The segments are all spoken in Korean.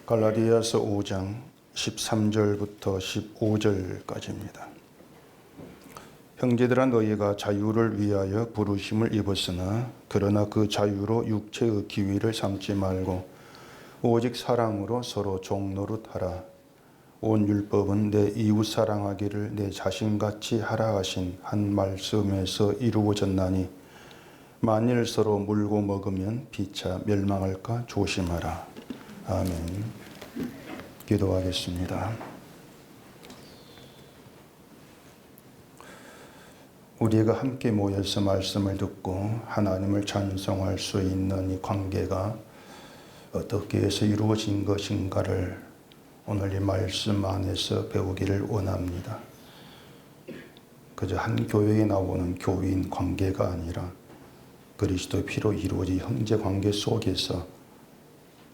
갈라디아서 5장 13절부터 15절까지입니다. 형제들아 너희가 자유를 위하여 부르심을 입었으나 그러나 그 자유로 육체의 기위를 삼지 말고 오직 사랑으로 서로 종노릇하라. 온 율법은 내 이웃 사랑하기를 내 자신같이 하라 하신 한 말씀에서 이루어졌나니 만일 서로 물고 먹으면 피차 멸망할까 조심하라. 아멘. 기도하겠습니다. 우리가 함께 모여서 말씀을 듣고 하나님을 찬송할 수 있는 이 관계가 어떻게 해서 이루어진 것인가를 오늘 이 말씀 안에서 배우기를 원합니다. 그저 한 교회에 나오는 교인 관계가 아니라 그리스도의 피로 이루어진 형제 관계 속에서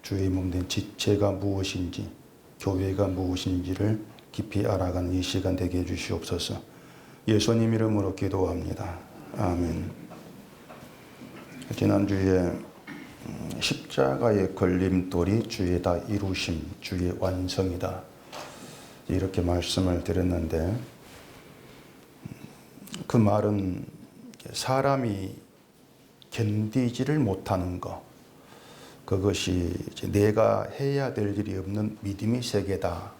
주의 몸된 지체가 무엇인지, 교회가 무엇인지를 깊이 알아가는 이 시간 되게 해주시옵소서. 예수님 이름으로 기도합니다. 아멘. 지난주에 십자가의 걸림돌이 주의 다 이루심, 주의 완성이다. 이렇게 말씀을 드렸는데 그 말은 사람이 견디지를 못하는 것, 그것이 내가 해야 될 일이 없는 믿음의 세계다.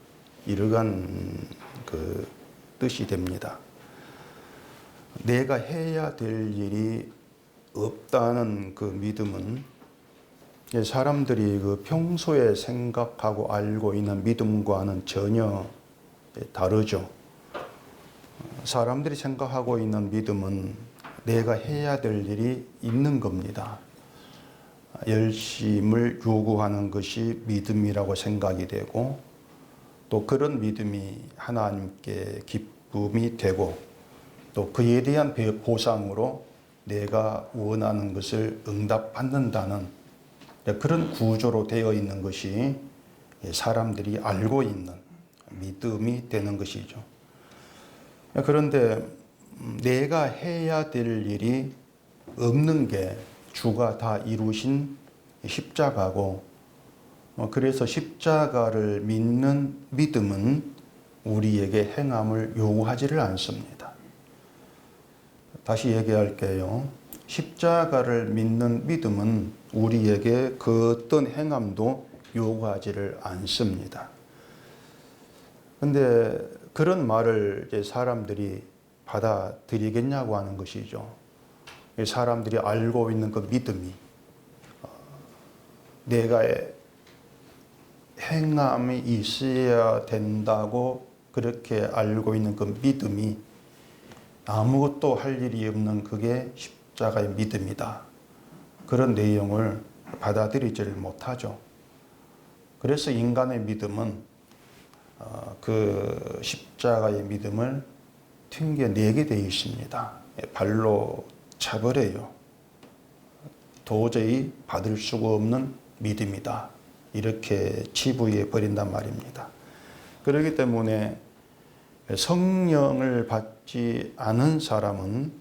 이러한 그 뜻이 됩니다. 내가 해야 될 일이 없다는 그 믿음은 사람들이 그 평소에 생각하고 알고 있는 믿음과는 전혀 다르죠. 사람들이 생각하고 있는 믿음은 내가 해야 될 일이 있는 겁니다. 열심을 요구하는 것이 믿음이라고 생각이 되고 또 그런 믿음이 하나님께 기쁨이 되고 또 그에 대한 보상으로 내가 원하는 것을 응답받는다는 그런 구조로 되어 있는 것이 사람들이 알고 있는 믿음이 되는 것이죠. 그런데 내가 해야 될 일이 없는 게 주가 다 이루신 십자가고, 그래서 십자가를 믿는 믿음은 우리에게 행함을 요구하지를 않습니다. 다시 얘기할게요. 십자가를 믿는 믿음은 우리에게 그 어떤 행함도 요구하지를 않습니다. 그런데 그런 말을 이제 사람들이 받아들이겠냐고 하는 것이죠. 사람들이 알고 있는 그 믿음이 내가 행함이 있어야 된다고 그렇게 알고 있는 그 믿음이 아무것도 할 일이 없는 그게 십자가의 믿음이다. 그런 내용을 받아들이지를 못하죠. 그래서 인간의 믿음은 그 십자가의 믿음을 튕겨내게 되어 있습니다. 발로 차버려요. 도저히 받을 수가 없는 믿음이다. 이렇게 치부해 버린단 말입니다. 그렇기 때문에 성령을 받지 않은 사람은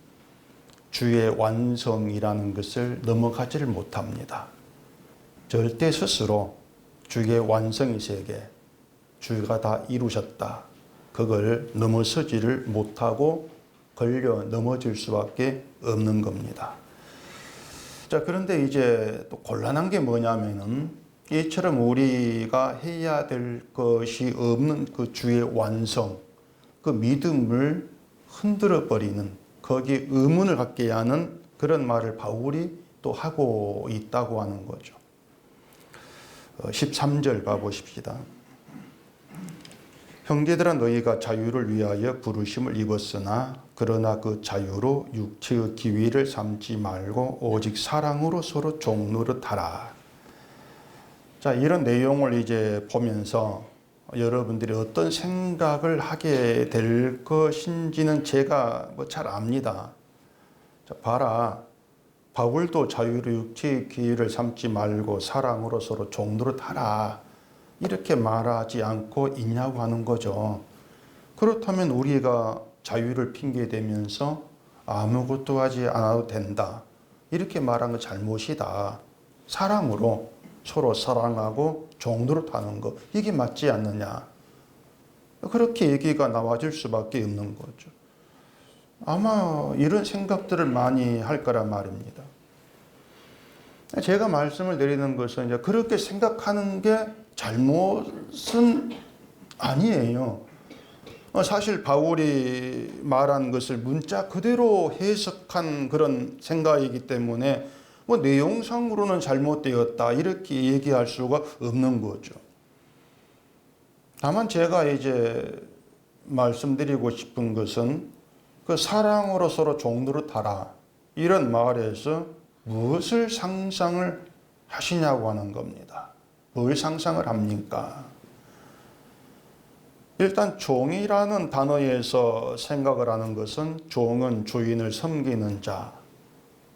주의 완성이라는 것을 넘어가지를 못합니다. 절대 스스로 주의 완성의 세계, 주가 다 이루셨다. 그걸 넘어서지를 못하고 걸려 넘어질 수밖에 없는 겁니다. 자, 그런데 이제 또 곤란한 게 뭐냐면은 이처럼 우리가 해야 될 것이 없는 그 주의 완성, 그 믿음을 흔들어 버리는, 거기에 의문을 갖게 하는 그런 말을 바울이 또 하고 있다고 하는 거죠. 13절 봐보십시다. 형제들아 너희가 자유를 위하여 부르심을 입었으나 그러나 그 자유로 육체의 기위를 삼지 말고 오직 사랑으로 서로 종노릇하라. 자, 이런 내용을 이제 보면서 여러분들이 어떤 생각을 하게 될 것인지는 제가 잘 압니다. 자, 봐라. 바울도 자유로 육체의 기위를 삼지 말고 사랑으로 서로 종노릇하라. 이렇게 말하지 않고 있냐고 하는 거죠. 그렇다면 우리가 자유를 핑계대면서 아무것도 하지 않아도 된다. 이렇게 말한 건 잘못이다. 사랑으로 서로 사랑하고 종노릇 하는 거, 이게 맞지 않느냐. 그렇게 얘기가 나와질 수밖에 없는 거죠. 아마 이런 생각들을 많이 할 거란 말입니다. 제가 말씀을 드리는 것은 이제 그렇게 생각하는 게 잘못은 아니에요. 사실 바울이 말한 것을 문자 그대로 해석한 그런 생각이기 때문에 뭐 내용상으로는 잘못되었다 이렇게 얘기할 수가 없는 거죠. 다만 제가 이제 말씀드리고 싶은 것은 그 사랑으로 서로 종노릇 하라 이런 말에서 무엇을 상상을 하시냐고 하는 겁니다. 뭘 상상을 합니까? 일단 종이라는 단어에서 생각을 하는 것은 종은 주인을 섬기는 자,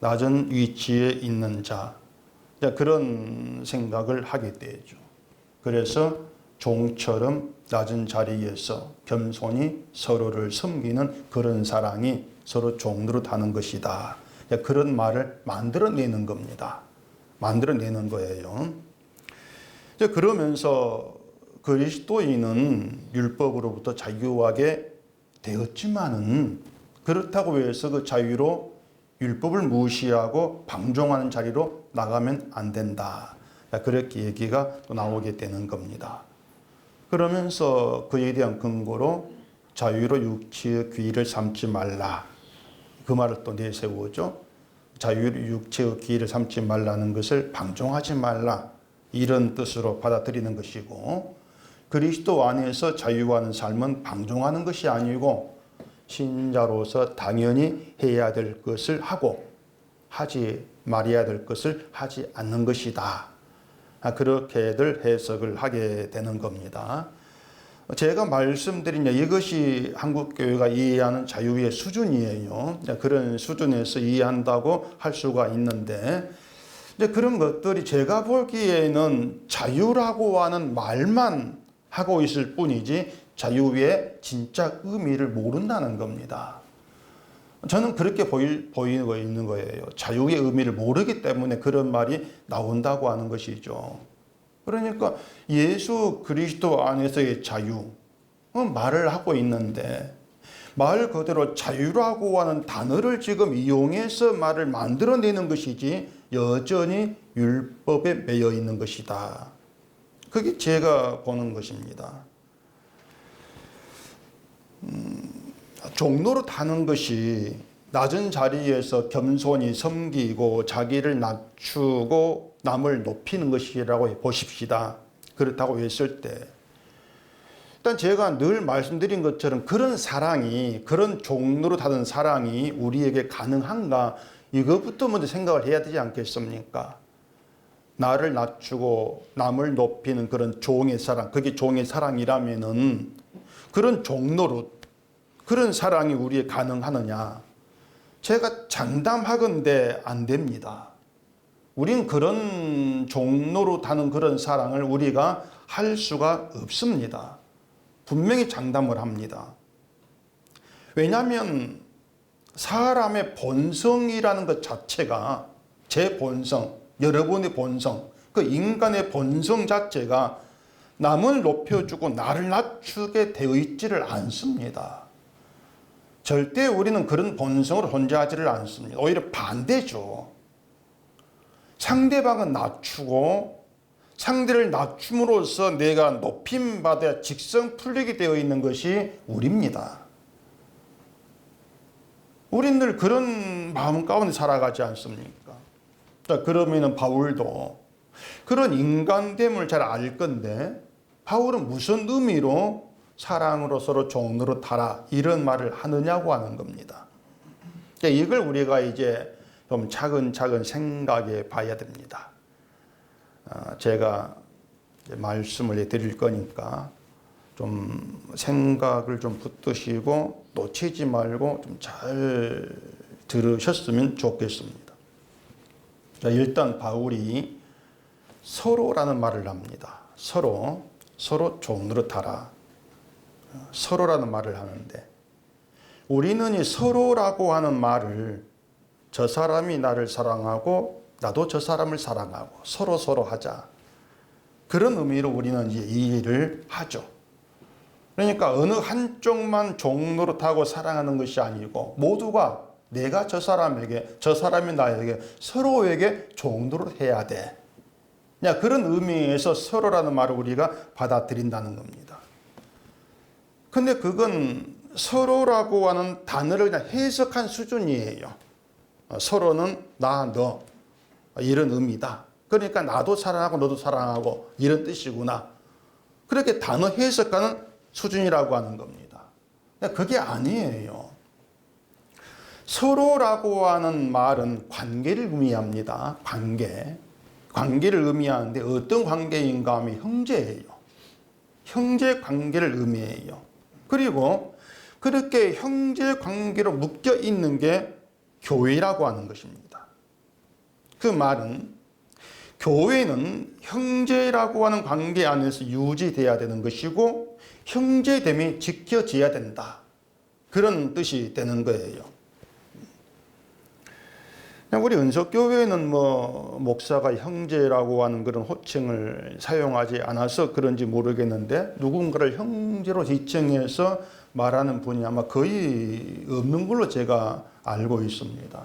낮은 위치에 있는 자, 그런 생각을 하게 되죠. 그래서 종처럼 낮은 자리에서 겸손히 서로를 섬기는 그런 사랑이 서로 종노릇하는 것이다. 그런 말을 만들어내는 겁니다. 만들어내는 거예요. 그러면서 그리스도인은 율법으로부터 자유하게 되었지만은 그렇다고 해서 그 자유로 율법을 무시하고 방종하는 자리로 나가면 안 된다. 그렇게 얘기가 또 나오게 되는 겁니다. 그러면서 그에 대한 근거로 자유로 육체의 귀를 삼지 말라. 그 말을 또 내세우죠. 자유로 육체의 귀를 삼지 말라는 것을 방종하지 말라. 이런 뜻으로 받아들이는 것이고 그리스도 안에서 자유하는 삶은 방종하는 것이 아니고 신자로서 당연히 해야 될 것을 하고 하지 말아야 될 것을 하지 않는 것이다. 그렇게들 해석을 하게 되는 겁니다. 제가 말씀드린 이것이 한국교회가 이해하는 자유의 수준이에요. 그런 수준에서 이해한다고 할 수가 있는데 그런 것들이 제가 보기에는 자유라고 하는 말만 하고 있을 뿐이지 자유의 진짜 의미를 모른다는 겁니다. 저는 그렇게 보이고 있는 거예요. 자유의 의미를 모르기 때문에 그런 말이 나온다고 하는 것이죠. 그러니까 예수 그리스도 안에서의 자유 말을 하고 있는데 말 그대로 자유라고 하는 단어를 지금 이용해서 말을 만들어내는 것이지 여전히 율법에 매여 있는 것이다. 그게 제가 보는 것입니다. 종노릇 하는 것이 낮은 자리에서 겸손히 섬기고 자기를 낮추고 남을 높이는 것이라고 보십시다. 그렇다고 했을 때 일단 제가 늘 말씀드린 것처럼 그런 사랑이 그런 종노릇 하는 사랑이 우리에게 가능한가 이것부터 먼저 생각을 해야 되지 않겠습니까? 나를 낮추고 남을 높이는 그런 종의 사랑, 그게 종의 사랑이라면은 그런 종노릇, 그런 사랑이 우리에 가능하느냐? 제가 장담하건대 안 됩니다. 우린 그런 종노릇하는 그런 사랑을 우리가 할 수가 없습니다. 분명히 장담을 합니다. 왜냐하면 사람의 본성이라는 것 자체가 제 본성, 여러분의 본성, 그 인간의 본성 자체가 남을 높여주고 나를 낮추게 되어 있지를 않습니다. 절대 우리는 그런 본성으로 존재하지를 않습니다. 오히려 반대죠. 상대방은 낮추고 상대를 낮춤으로써 내가 높임받아야 직성 풀리게 되어 있는 것이 우리입니다. 우린 늘 그런 마음 가운데 살아가지 않습니까? 자, 그러면은 바울도 그런 인간됨을 잘 알 건데 바울은 무슨 의미로 사랑으로 서로 종노릇하라 이런 말을 하느냐고 하는 겁니다. 이걸 우리가 이제 좀 차근차근 생각해 봐야 됩니다. 제가 말씀을 드릴 거니까 좀 생각을 좀 붙드시고 놓치지 말고 좀 잘 들으셨으면 좋겠습니다. 자, 일단 바울이 서로라는 말을 합니다. 서로 종노릇하라. 서로라는 말을 하는데 우리는 이 서로라고 하는 말을 저 사람이 나를 사랑하고 나도 저 사람을 사랑하고 서로 하자 그런 의미로 우리는 이제 이해를 하죠. 그러니까 어느 한쪽만 종로로 타고 사랑하는 것이 아니고 모두가 내가 저 사람에게, 저 사람이 나에게, 서로에게 종로를 해야 돼. 그런 의미에서 서로라는 말을 우리가 받아들인다는 겁니다. 근데 그건 서로라고 하는 단어를 그냥 해석한 수준이에요. 서로는 나, 너 이런 의미다. 그러니까 나도 사랑하고 너도 사랑하고 이런 뜻이구나. 그렇게 단어 해석하는 수준이라고 하는 겁니다. 그게 아니에요. 서로라고 하는 말은 관계를 의미합니다. 관계를 의미하는데 어떤 관계인가 하면 형제예요. 형제 관계를 의미해요. 그리고 그렇게 형제 관계로 묶여 있는 게 교회라고 하는 것입니다. 그 말은 교회는 형제라고 하는 관계 안에서 유지돼야 되는 것이고 형제됨이 지켜져야 된다. 그런 뜻이 되는 거예요. 우리 은석교회는 목사가 형제라고 하는 그런 호칭을 사용하지 않아서 그런지 모르겠는데 누군가를 형제로 지칭해서 말하는 분이 아마 거의 없는 걸로 제가 알고 있습니다.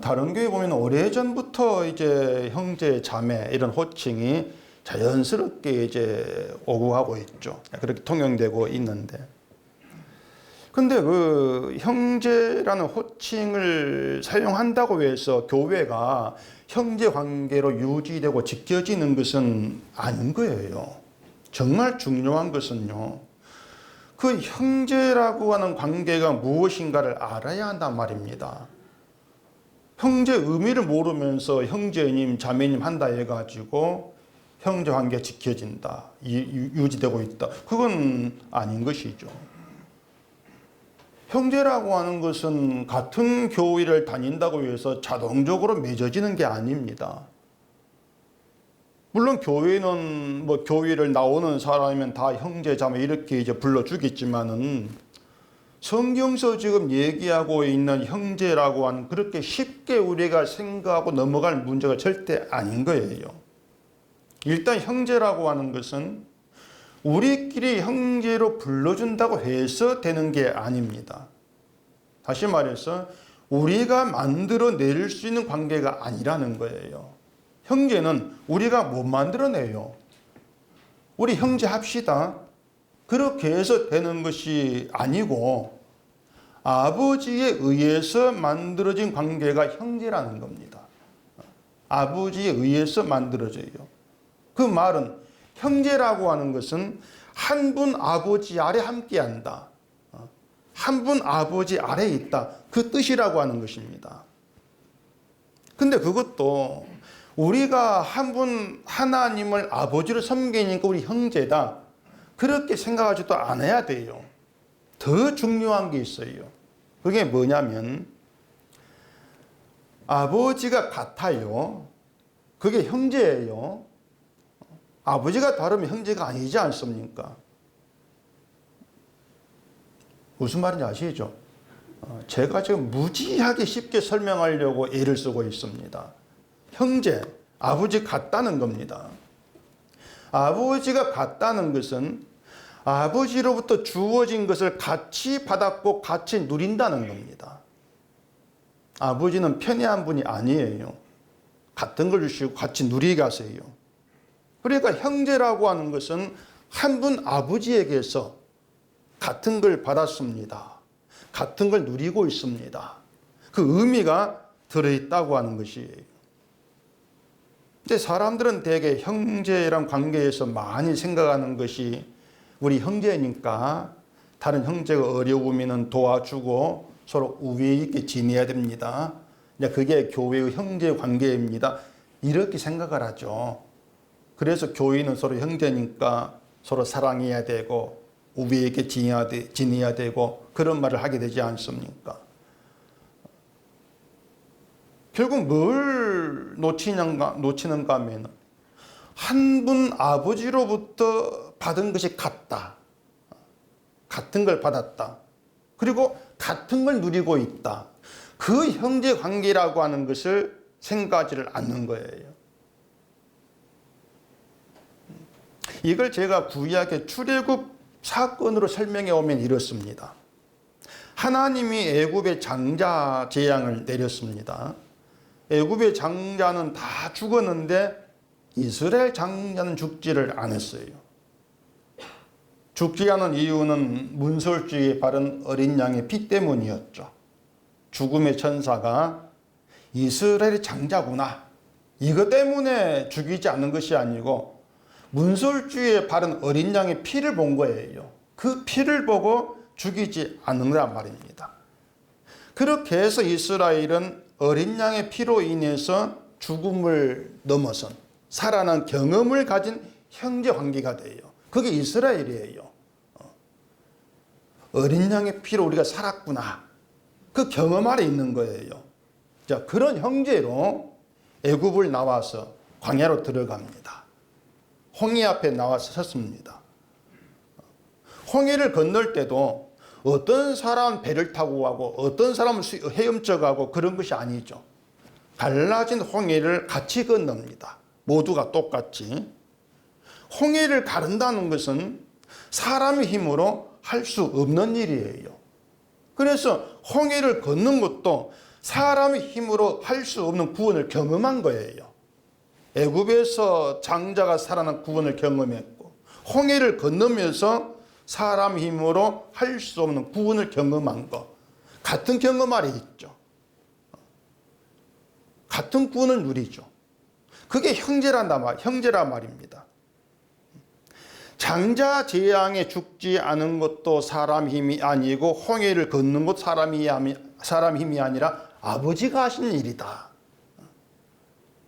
다른 교회 보면 오래전부터 이제 형제, 자매 이런 호칭이 자연스럽게 이제 오고 가고 있죠. 그렇게 통용되고 있는데. 근데 그 형제라는 호칭을 사용한다고 해서 교회가 형제 관계로 유지되고 지켜지는 것은 아닌 거예요. 정말 중요한 것은요. 그 형제라고 하는 관계가 무엇인가를 알아야 한단 말입니다. 형제 의미를 모르면서 형제님, 자매님 한다 해가지고 형제 관계 지켜진다, 유지되고 있다. 그건 아닌 것이죠. 형제라고 하는 것은 같은 교회를 다닌다고 해서 자동적으로 맺어지는 게 아닙니다. 물론 교회는 교회를 나오는 사람이면 다 형제, 자매 이렇게 이제 불러주겠지만은 성경서 지금 얘기하고 있는 형제라고 하는 그렇게 쉽게 우리가 생각하고 넘어갈 문제가 절대 아닌 거예요. 일단 형제라고 하는 것은 우리끼리 형제로 불러준다고 해서 되는 게 아닙니다. 다시 말해서 우리가 만들어낼 수 있는 관계가 아니라는 거예요. 형제는 우리가 못 만들어내요. 우리 형제 합시다. 그렇게 해서 되는 것이 아니고 아버지에 의해서 만들어진 관계가 형제라는 겁니다. 아버지에 의해서 만들어져요. 그 말은 형제라고 하는 것은 한 분 아버지 아래 함께한다. 한 분 아버지 아래에 있다. 그 뜻이라고 하는 것입니다. 근데 그것도 우리가 한 분 하나님을 아버지로 섬기니까 우리 형제다. 그렇게 생각하지도 않아야 돼요. 더 중요한 게 있어요. 그게 뭐냐면 아버지가 같아요. 그게 형제예요. 아버지가 다르면 형제가 아니지 않습니까? 무슨 말인지 아시죠? 제가 지금 무지하게 쉽게 설명하려고 애를 쓰고 있습니다. 형제, 아버지 같다는 겁니다. 아버지가 같다는 것은 아버지로부터 주어진 것을 같이 받았고 같이 누린다는 겁니다. 아버지는 편애한 분이 아니에요. 같은 걸 주시고 같이 누리게 하세요. 그러니까 형제라고 하는 것은 한 분 아버지에게서 같은 걸 받았습니다. 같은 걸 누리고 있습니다. 그 의미가 들어있다고 하는 것이에요. 근데 사람들은 대개 형제랑 관계에서 많이 생각하는 것이 우리 형제니까 다른 형제가 어려우면 도와주고 서로 우애 있게 지내야 됩니다. 그게 교회의 형제 관계입니다. 이렇게 생각을 하죠. 그래서 교회는 서로 형제니까 서로 사랑해야 되고 우애 있게 지내야 되고 그런 말을 하게 되지 않습니까? 결국 뭘 놓치는가 하면 한 분 아버지로부터 받은 것이 같다. 같은 걸 받았다. 그리고 같은 걸 누리고 있다. 그 형제 관계라고 하는 것을 생각하지를 않는 거예요. 이걸 제가 구약의 출애굽 사건으로 설명해 오면 이렇습니다. 하나님이 애굽에 장자 재앙을 내렸습니다. 애굽의 장자는 다 죽었는데 이스라엘 장자는 죽지를 않았어요. 죽지 않은 이유는 문설주에 바른 어린 양의 피 때문이었죠. 죽음의 천사가 이스라엘의 장자구나, 이것 때문에 죽이지 않는 것이 아니고 문설주에 바른 어린 양의 피를 본 거예요. 그 피를 보고 죽이지 않는단 말입니다. 그렇게 해서 이스라엘은 어린 양의 피로 인해서 죽음을 넘어선 살아난 경험을 가진 형제 관계가 돼요. 그게 이스라엘이에요. 어린 양의 피로 우리가 살았구나, 그 경험 아래 있는 거예요. 자, 그런 형제로 애굽을 나와서 광야로 들어갑니다. 홍해 앞에 나와서 섰습니다. 홍해를 건널 때도 어떤 사람 배를 타고 가고 어떤 사람은 헤엄쳐 가고 그런 것이 아니죠. 갈라진 홍해를 같이 건넙니다. 모두가 똑같이. 홍해를 가른다는 것은 사람의 힘으로 할 수 없는 일이에요. 그래서 홍해를 걷는 것도 사람의 힘으로 할 수 없는 구원을 경험한 거예요. 애굽에서 장자가 살아난 구원을 경험했고, 홍해를 건너면서 사람 힘으로 할 수 없는 구원을 경험한 것, 같은 경험 아래 있죠. 같은 구원을 누리죠. 그게 형제란 말입니다. 장자 재앙에 죽지 않은 것도 사람 힘이 아니고 홍해를 걷는 것 사람 힘이 아니라 아버지가 하신 일이다.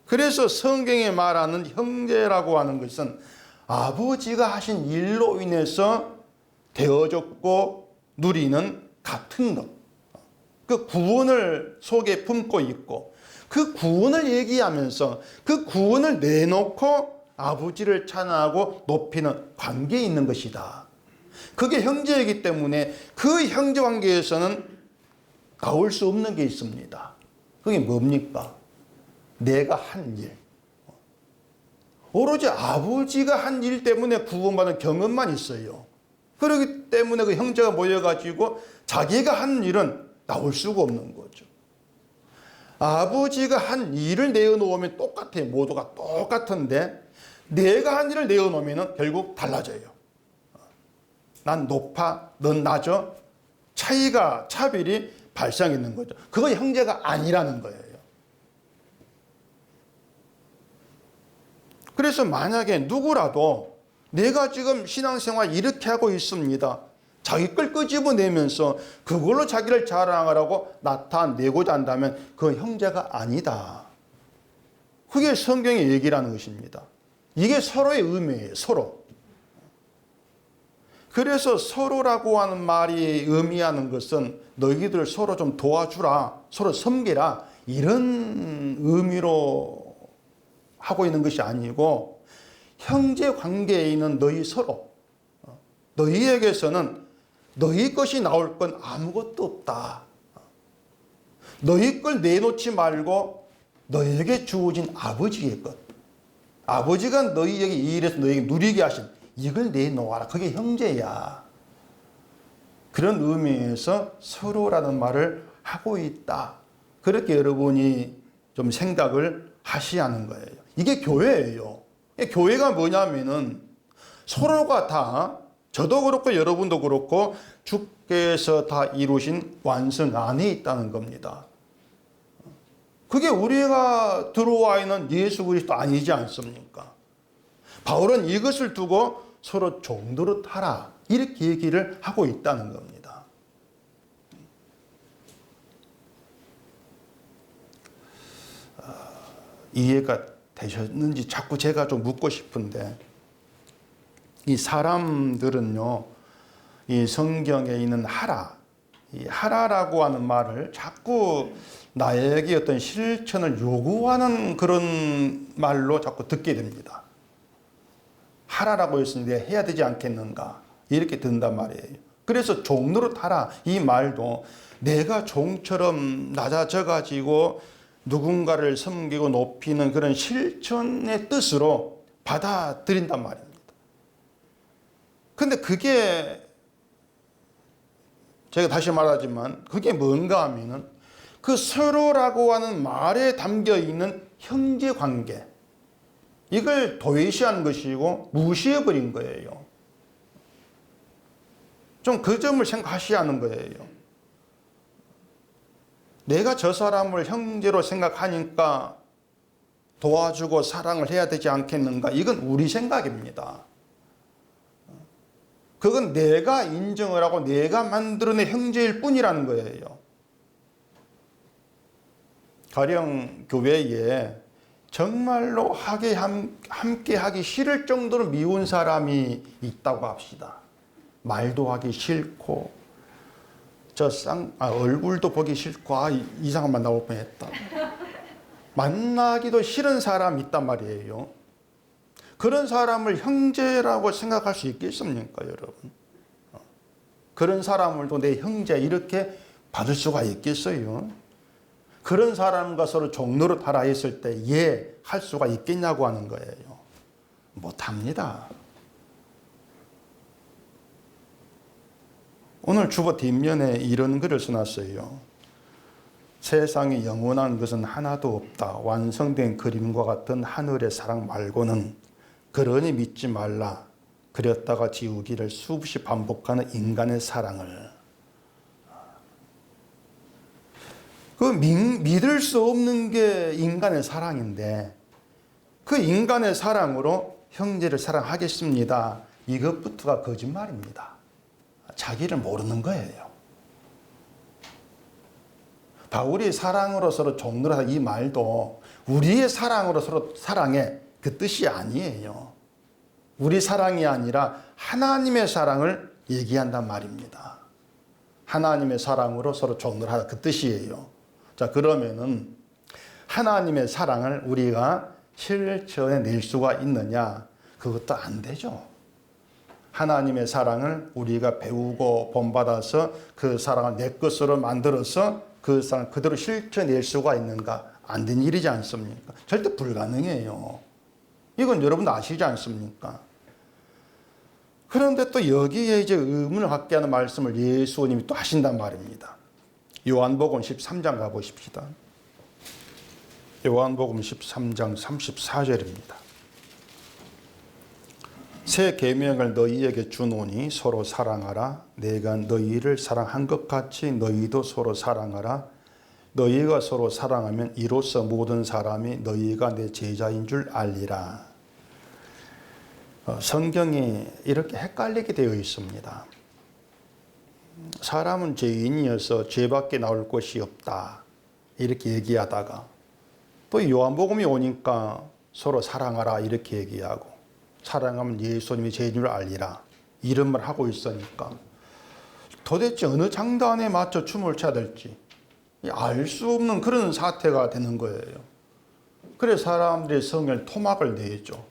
그래서 성경에 말하는 형제라고 하는 것은 아버지가 하신 일로 인해서 되어졌고 누리는 같은 것, 그 구원을 속에 품고 있고 그 구원을 얘기하면서 그 구원을 내놓고 아버지를 찬양하고 높이는 관계에 있는 것이다. 그게 형제이기 때문에 그 형제 관계에서는 나올 수 없는 게 있습니다. 그게 뭡니까? 내가 한 일. 오로지 아버지가 한 일 때문에 구원받은 경험만 있어요. 그렇기 때문에 그 형제가 모여가지고 자기가 한 일은 나올 수가 없는 거죠. 아버지가 한 일을 내어놓으면 똑같아요. 모두가 똑같은데 내가 한 일을 내어놓으면 결국 달라져요. 난 높아, 넌 낮아. 차별이 발생하는 거죠. 그건 형제가 아니라는 거예요. 그래서 만약에 누구라도 내가 지금 신앙생활 이렇게 하고 있습니다. 자기 걸 끄집어내면서 그걸로 자기를 자랑하라고 나타내고자 한다면 그건 형제가 아니다. 그게 성경의 얘기라는 것입니다. 이게 서로의 의미예요. 서로. 그래서 서로라고 하는 말이 의미하는 것은 너희들 서로 좀 도와주라, 서로 섬기라, 이런 의미로 하고 있는 것이 아니고 형제 관계에 있는 너희 서로, 너희에게서는 너희 것이 나올 건 아무것도 없다. 너희 걸 내놓지 말고 너희에게 주어진 아버지의 것, 아버지가 너희에게 이 일에서 너희에게 누리게 하신 이걸 내놓아라. 그게 형제야. 그런 의미에서 서로라는 말을 하고 있다. 그렇게 여러분이 좀 생각을 하셔야 하는 거예요. 이게 교회예요. 교회가 뭐냐면은 서로가 다, 저도 그렇고 여러분도 그렇고 주께서 다 이루신 완성 안에 있다는 겁니다. 그게 우리가 들어와 있는 예수 그리스도 아니지 않습니까? 바울은 이것을 두고 서로 종도로 타라, 이렇게 얘기를 하고 있다는 겁니다. 이해가 되셨는지 자꾸 제가 좀 묻고 싶은데, 이 사람들은요, 이 성경에 있는 하라, 이 하라라고 하는 말을 자꾸 나에게 어떤 실천을 요구하는 그런 말로 자꾸 듣게 됩니다. 하라라고 했으니 내가 해야 되지 않겠는가, 이렇게 든단 말이에요. 그래서 종 노릇하라, 이 말도 내가 종처럼 낮아져 가지고 누군가를 섬기고 높이는 그런 실천의 뜻으로 받아들인단 말입니다. 근데 그게 제가 다시 말하지만 그게 뭔가 하면은 그 서로라고 하는 말에 담겨 있는 형제 관계, 이걸 도외시한 것이고 무시해버린 거예요. 좀 그 점을 생각하셔야 하는 거예요. 내가 저 사람을 형제로 생각하니까 도와주고 사랑을 해야 되지 않겠는가? 이건 우리 생각입니다. 그건 내가 인정을 하고 내가 만들어낸 형제일 뿐이라는 거예요. 가령 교회에 정말로 함께 하기 싫을 정도로 미운 사람이 있다고 합시다. 말도 하기 싫고 얼굴도 보기 싫고 이상한 말 나올 뻔했다. 만나기도 싫은 사람이 있단 말이에요. 그런 사람을 형제라고 생각할 수 있겠습니까, 여러분? 그런 사람을도 내 형제 이렇게 받을 수가 있겠어요? 그런 사람과 서로 종로로 살아있을 때 예, 할 수가 있겠냐고 하는 거예요. 못합니다. 오늘 주보 뒷면에 이런 글을 써놨어요. 세상에 영원한 것은 하나도 없다. 완성된 그림과 같은 하늘의 사랑 말고는. 그러니 믿지 말라. 그렸다가 지우기를 수없이 반복하는 인간의 사랑을. 믿을 수 없는 게 인간의 사랑인데 그 인간의 사랑으로 형제를 사랑하겠습니다. 이것부터가 거짓말입니다. 자기를 모르는 거예요. 바울이 사랑으로 서로 종로라 이 말도 우리의 사랑으로 서로 사랑해 그 뜻이 아니에요. 우리 사랑이 아니라 하나님의 사랑을 얘기한단 말입니다. 하나님의 사랑으로 서로 종로하다 그 뜻이에요. 자, 그러면은 하나님의 사랑을 우리가 실천해 낼 수가 있느냐? 그것도 안 되죠. 하나님의 사랑을 우리가 배우고 본받아서 그 사랑을 내 것으로 만들어서 그 사랑을 그대로 실천낼 수가 있는가? 안 된 일이지 않습니까? 절대 불가능해요. 이건 여러분도 아시지 않습니까? 그런데 또 여기에 이제 의문을 갖게 하는 말씀을 예수님이 또 하신단 말입니다. 요한복음 13장 가보십시다. 요한복음 13장 34절입니다. 새 계명을 너희에게 주노니 서로 사랑하라. 내가 너희를 사랑한 것 같이 너희도 서로 사랑하라. 너희가 서로 사랑하면 이로써 모든 사람이 너희가 내 제자인 줄 알리라. 성경이 이렇게 헷갈리게 되어 있습니다. 사람은 죄인이어서 죄밖에 나올 것이 없다 이렇게 얘기하다가 또 요한복음이 오니까 서로 사랑하라 이렇게 얘기하고 사랑하면 예수님이 죄인 줄 알리라 이런 말 하고 있으니까 도대체 어느 장단에 맞춰 춤을 춰야 될지 알 수 없는 그런 사태가 되는 거예요. 그래서 사람들이 성경에 토막을 내죠.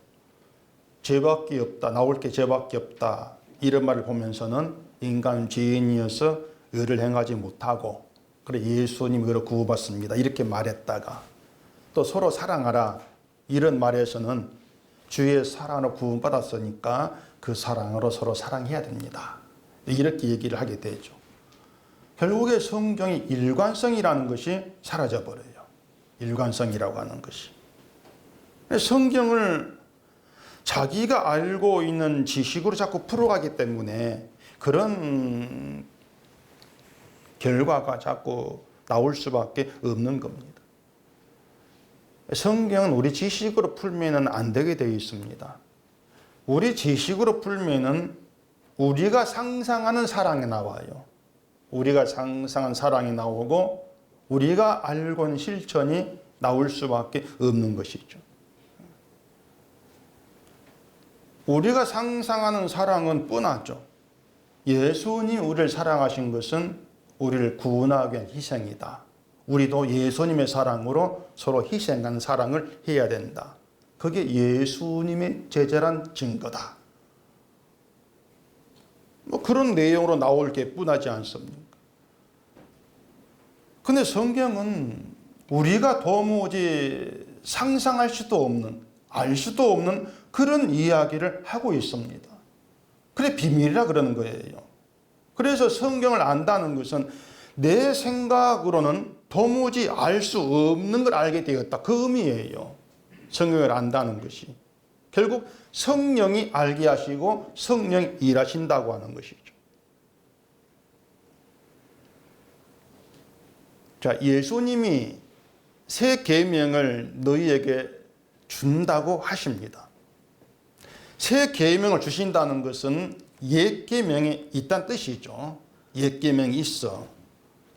죄밖에 없다, 나올 게 죄밖에 없다 이런 말을 보면서는 인간 죄인이어서 의를 행하지 못하고 그래 예수님 의로 구원받습니다 이렇게 말했다가 또 서로 사랑하라 이런 말에서는 주의 사랑으로 구원받았으니까 그 사랑으로 서로 사랑해야 됩니다 이렇게 얘기를 하게 되죠. 결국에 성경이 일관성이라는 것이 사라져버려요. 일관성이라고 하는 것이. 성경을 자기가 알고 있는 지식으로 자꾸 풀어가기 때문에 그런 결과가 자꾸 나올 수밖에 없는 겁니다. 성경은 우리 지식으로 풀면은 안 되게 되어 있습니다. 우리 지식으로 풀면은 우리가 상상하는 사랑이 나와요. 우리가 상상한 사랑이 나오고 우리가 알고 있는 실천이 나올 수밖에 없는 것이죠. 우리가 상상하는 사랑은 뻔하죠. 예수님 우리를 사랑하신 것은 우리를 구원하기 위한 희생이다. 우리도 예수님의 사랑으로 서로 희생하는 사랑을 해야 된다. 그게 예수님의 제자란 증거다. 뭐 그런 내용으로 나올 게 뻔하지 않습니까? 근데 성경은 우리가 도무지 상상할 수도 없는, 알 수도 없는 그런 이야기를 하고 있습니다. 그래 비밀이라 그러는 거예요. 그래서 성경을 안다는 것은 내 생각으로는 도무지 알 수 없는 걸 알게 되었다. 그 의미예요. 성경을 안다는 것이. 결국 성령이 알게 하시고 성령이 일하신다고 하는 것이죠. 자, 예수님이 새 계명을 너희에게 준다고 하십니다. 새 계명을 주신다는 것은 옛 계명이 있다는 뜻이죠. 옛 계명이 있어.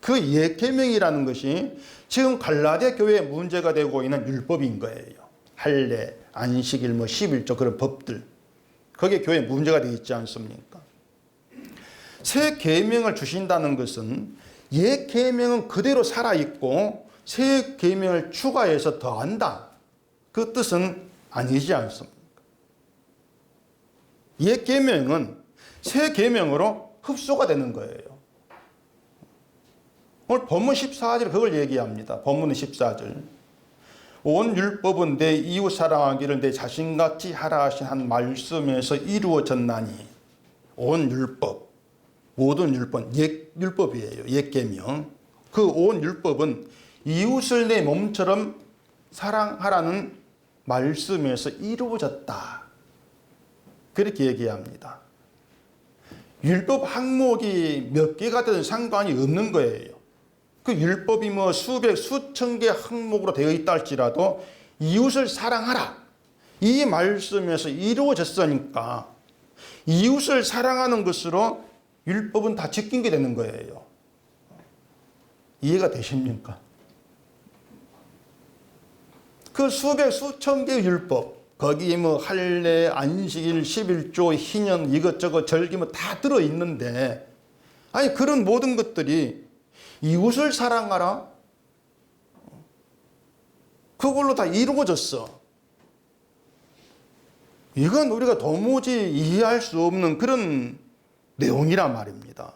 그 옛 계명이라는 것이 지금 갈라디아 교회에 문제가 되고 있는 율법인 거예요. 할례, 안식일, 11조 그런 법들. 거기에 교회에 문제가 되어 있지 않습니까? 새 계명을 주신다는 것은 옛 계명은 그대로 살아있고 새 계명을 추가해서 더한다. 그 뜻은 아니지 않습니까? 옛 계명은 새 계명으로 흡수가 되는 거예요. 오늘 본문 14절 그걸 얘기합니다. 본문 14절. 온 율법은 내 이웃 사랑하기를 내 자신같이 하라 하신 한 말씀에서 이루어졌나니. 온 율법, 모든 율법, 옛 율법이에요. 옛 계명. 그 온 율법은 이웃을 내 몸처럼 사랑하라는 말씀에서 이루어졌다. 그렇게 얘기합니다. 율법 항목이 몇 개가 되든 상관이 없는 거예요. 그 율법이 수백, 수천 개 항목으로 되어 있다 할지라도 이웃을 사랑하라. 이 말씀에서 이루어졌으니까 이웃을 사랑하는 것으로 율법은 다 지킨 게 되는 거예요. 이해가 되십니까? 그 수백, 수천 개의 율법, 거기 할례, 안식일, 11조, 희년, 이것저것 절기 다 들어있는데, 아니, 그런 모든 것들이 이웃을 사랑하라? 그걸로 다 이루어졌어. 이건 우리가 도무지 이해할 수 없는 그런 내용이란 말입니다.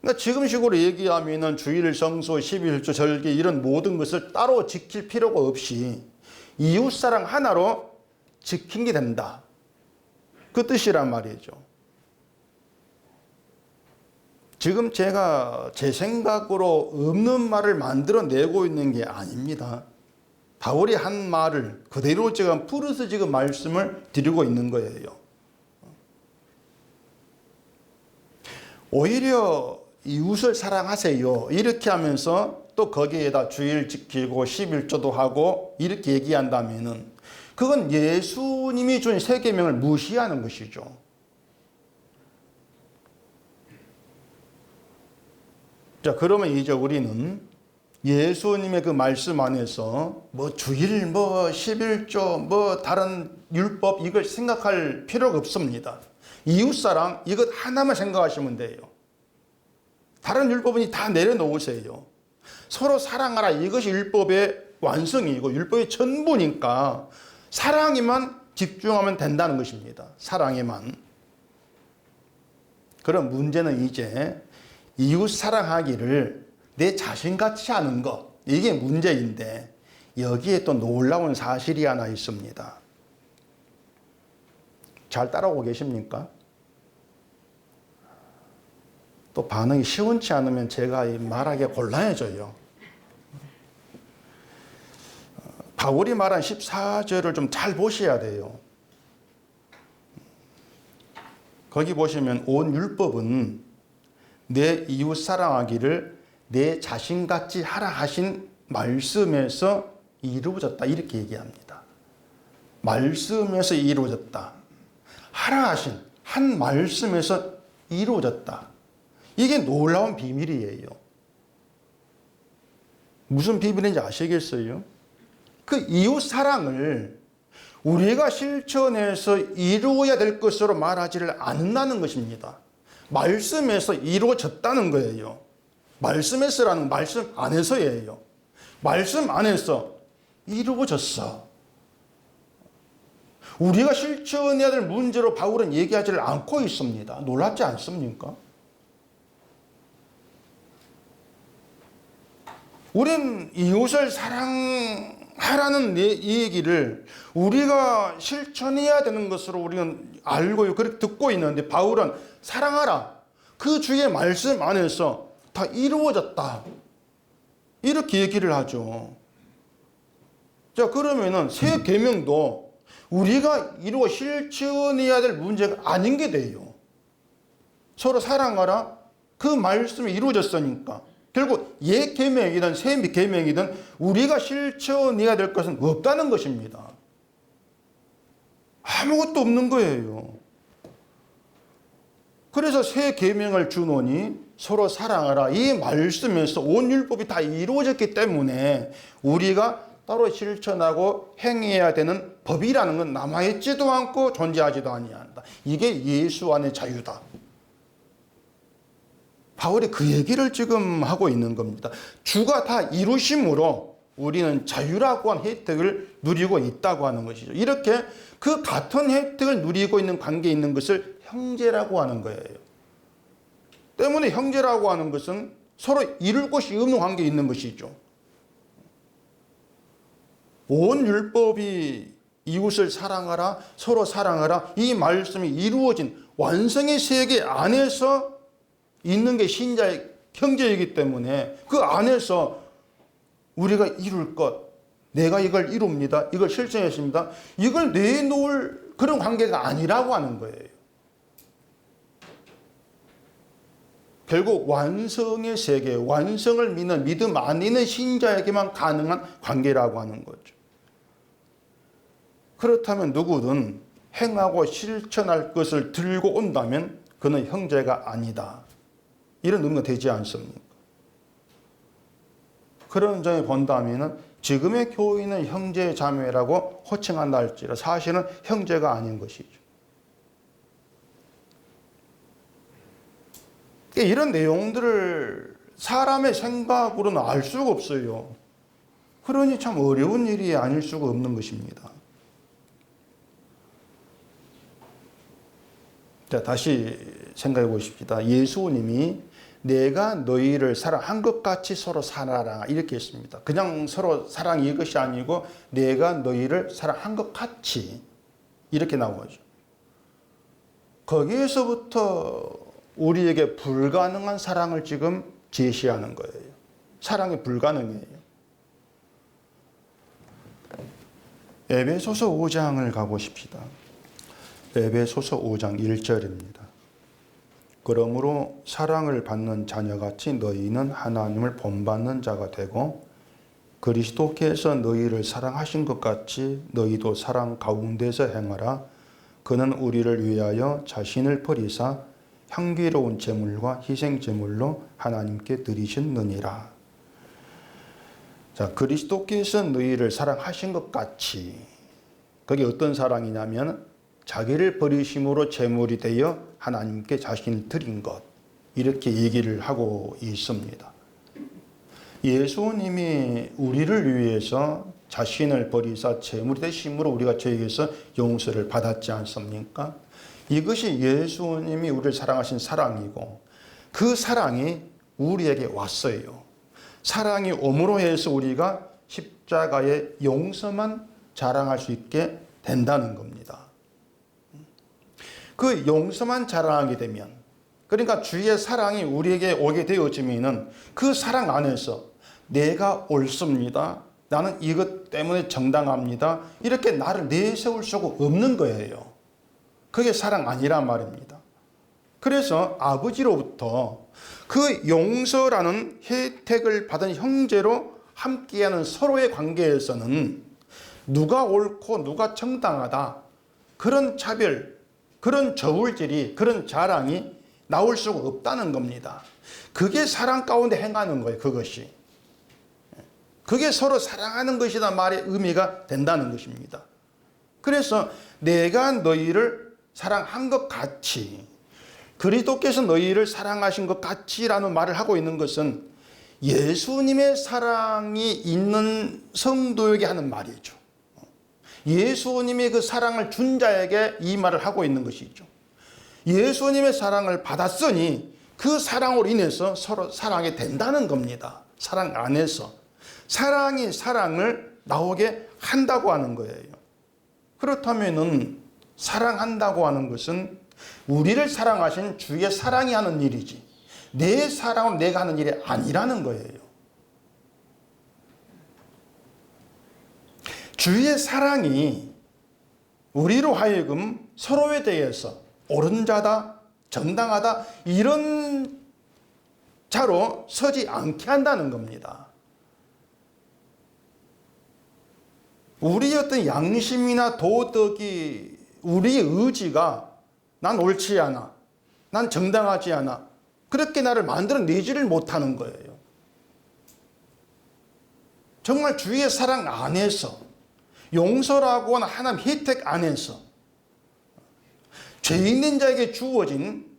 그러니까 지금식으로 얘기하면 주일, 성수, 11조, 절기 이런 모든 것을 따로 지킬 필요가 없이 이웃사랑 하나로 지킨 게 된다. 그 뜻이란 말이죠. 지금 제가 제 생각으로 없는 말을 만들어내고 있는 게 아닙니다. 바울이 한 말을 그대로 제가 풀어서 지금 말씀을 드리고 있는 거예요. 오히려 이웃을 사랑하세요. 이렇게 하면서 또 거기에다 주일 지키고 11조도 하고 이렇게 얘기한다면은 그건 예수님이 준 새 계명을 무시하는 것이죠. 자, 그러면 이제 우리는 예수님의 그 말씀 안에서 주일, 11조, 다른 율법 이걸 생각할 필요가 없습니다. 이웃사랑 이것 하나만 생각하시면 돼요. 다른 율법은 다 내려놓으세요. 서로 사랑하라. 이것이 율법의 완성이고 율법의 전부니까 사랑에만 집중하면 된다는 것입니다. 사랑에만. 그럼 문제는 이제 이웃 사랑하기를 내 자신같이 하는 것. 이게 문제인데 여기에 또 놀라운 사실이 하나 있습니다. 잘 따라오고 계십니까? 또 반응이 시원치 않으면 제가 말하기가 곤란해져요. 바울이 말한 14절을 좀 잘 보셔야 돼요. 거기 보시면 온 율법은 내 이웃 사랑하기를 내 자신같이 하라 하신 말씀에서 이루어졌다. 이렇게 얘기합니다. 말씀에서 이루어졌다. 하라 하신 한 말씀에서 이루어졌다. 이게 놀라운 비밀이에요. 무슨 비밀인지 아시겠어요? 그 이웃 사랑을 우리가 실천해서 이루어야 될 것으로 말하지를 않는다는 것입니다. 말씀에서 이루어졌다는 거예요. 말씀에서라는 말씀 안에서예요. 말씀 안에서 이루어졌어. 우리가 실천해야 될 문제로 바울은 얘기하지를 않고 있습니다. 놀랍지 않습니까? 우린 이웃을 사랑하는 하라는 이 얘기를 우리가 실천해야 되는 것으로 우리는 알고 그렇게 듣고 있는데, 바울은 사랑하라, 그 주의 말씀 안에서 다 이루어졌다, 이렇게 얘기를 하죠. 자, 그러면은 새 계명도 우리가 이루어 실천해야 될 문제가 아닌 게 돼요. 서로 사랑하라, 그 말씀이 이루어졌으니까 결국 옛 계명이든 새 계명이든 우리가 실천해야 될 것은 없다는 것입니다. 아무것도 없는 거예요. 그래서 새 계명을 주노니 서로 사랑하라, 이 말씀에서 온 율법이 다 이루어졌기 때문에 우리가 따로 실천하고 행해야 되는 법이라는 건 남아있지도 않고 존재하지도 아니한다. 이게 예수 안의 자유다. 바울이 그 얘기를 지금 하고 있는 겁니다. 주가 다 이루심으로 우리는 자유라고 하는 혜택을 누리고 있다고 하는 것이죠. 이렇게 그 같은 혜택을 누리고 있는 관계에 있는 것을 형제라고 하는 거예요. 때문에 형제라고 하는 것은 서로 이룰 곳이 없는 관계에 있는 것이죠. 온 율법이 이웃을 사랑하라, 서로 사랑하라, 이 말씀이 이루어진 완성의 세계 안에서 있는 게 신자의 형제이기 때문에 그 안에서 우리가 이룰 것, 내가 이걸 이룹니다, 이걸 실천했습니다, 이걸 내놓을 그런 관계가 아니라고 하는 거예요. 결국 완성의 세계, 완성을 믿는 믿음 안 있는 신자에게만 가능한 관계라고 하는 거죠. 그렇다면 누구든 행하고 실천할 것을 들고 온다면 그는 형제가 아니다, 이런 의미가 되지 않습니까? 그런 점에 본다면 지금의 교인은 형제 자매라고 호칭한다 할지라 사실은 형제가 아닌 것이죠. 이런 내용들을 사람의 생각으로는 알 수가 없어요. 그러니 참 어려운 일이 아닐 수가 없는 것입니다. 자, 다시 생각해 보십시다. 예수님이 내가 너희를 사랑한 것 같이 서로 살아라, 이렇게 했습니다. 그냥 서로 사랑이 이것이 아니고 내가 너희를 사랑한 것 같이, 이렇게 나오죠. 거기에서부터 우리에게 불가능한 사랑을 지금 제시하는 거예요. 사랑이 불가능해요. 에베소서 5장을 가보십시다. 에베소서 5장 1절입니다. 그러므로 사랑을 받는 자녀같이 너희는 하나님을 본받는 자가 되고 그리스도께서 너희를 사랑하신 것 같이 너희도 사랑 가운데서 행하라. 그는 우리를 위하여 자신을 버리사 향기로운 제물과 희생 제물로 하나님께 드리셨느니라. 자, 그리스도께서 너희를 사랑하신 것 같이, 그게 어떤 사랑이냐면 자기를 버리심으로 제물이 되어 하나님께 자신을 드린 것, 이렇게 얘기를 하고 있습니다. 예수님이 우리를 위해서 자신을 버리사 제물이 되심으로 우리가 저에게서 용서를 받았지 않습니까? 이것이 예수님이 우리를 사랑하신 사랑이고 그 사랑이 우리에게 왔어요. 사랑이 옴으로 해서 우리가 십자가의 용서만 자랑할 수 있게 된다는 겁니다. 그 용서만 자랑하게 되면, 그러니까 주의 사랑이 우리에게 오게 되어지면은 그 사랑 안에서 내가 옳습니다, 나는 이것 때문에 정당합니다, 이렇게 나를 내세울 수가 없는 거예요. 그게 사랑 아니란 말입니다. 그래서 아버지로부터 그 용서라는 혜택을 받은 형제로 함께하는 서로의 관계에서는 누가 옳고 누가 정당하다, 그런 차별, 그런 저울질이, 그런 자랑이 나올 수가 없다는 겁니다. 그게 사랑 가운데 행하는 거예요. 그것이. 그게 서로 사랑하는 것이다 말의 의미가 된다는 것입니다. 그래서 내가 너희를 사랑한 것 같이, 그리스도께서 너희를 사랑하신 것 같이라는 말을 하고 있는 것은 예수님의 사랑이 있는 성도에게 하는 말이죠. 예수님이 그 사랑을 준 자에게 이 말을 하고 있는 것이죠. 예수님의 사랑을 받았으니 그 사랑으로 인해서 서로 사랑이 된다는 겁니다. 사랑 안에서. 사랑이 사랑을 나오게 한다고 하는 거예요. 그렇다면은 사랑한다고 하는 것은 우리를 사랑하신 주의 사랑이 하는 일이지 내 사랑은 내가 하는 일이 아니라는 거예요. 주의 사랑이 우리로 하여금 서로에 대해서 옳은 자다, 정당하다 이런 자로 서지 않게 한다는 겁니다. 우리의 어떤 양심이나 도덕이 우리의 의지가 난 옳지 않아, 난 정당하지 않아 그렇게 나를 만들어내지를 못하는 거예요. 정말 주의 사랑 안에서 용서라고 하는 하나님 혜택 안에서 죄 있는 자에게 주어진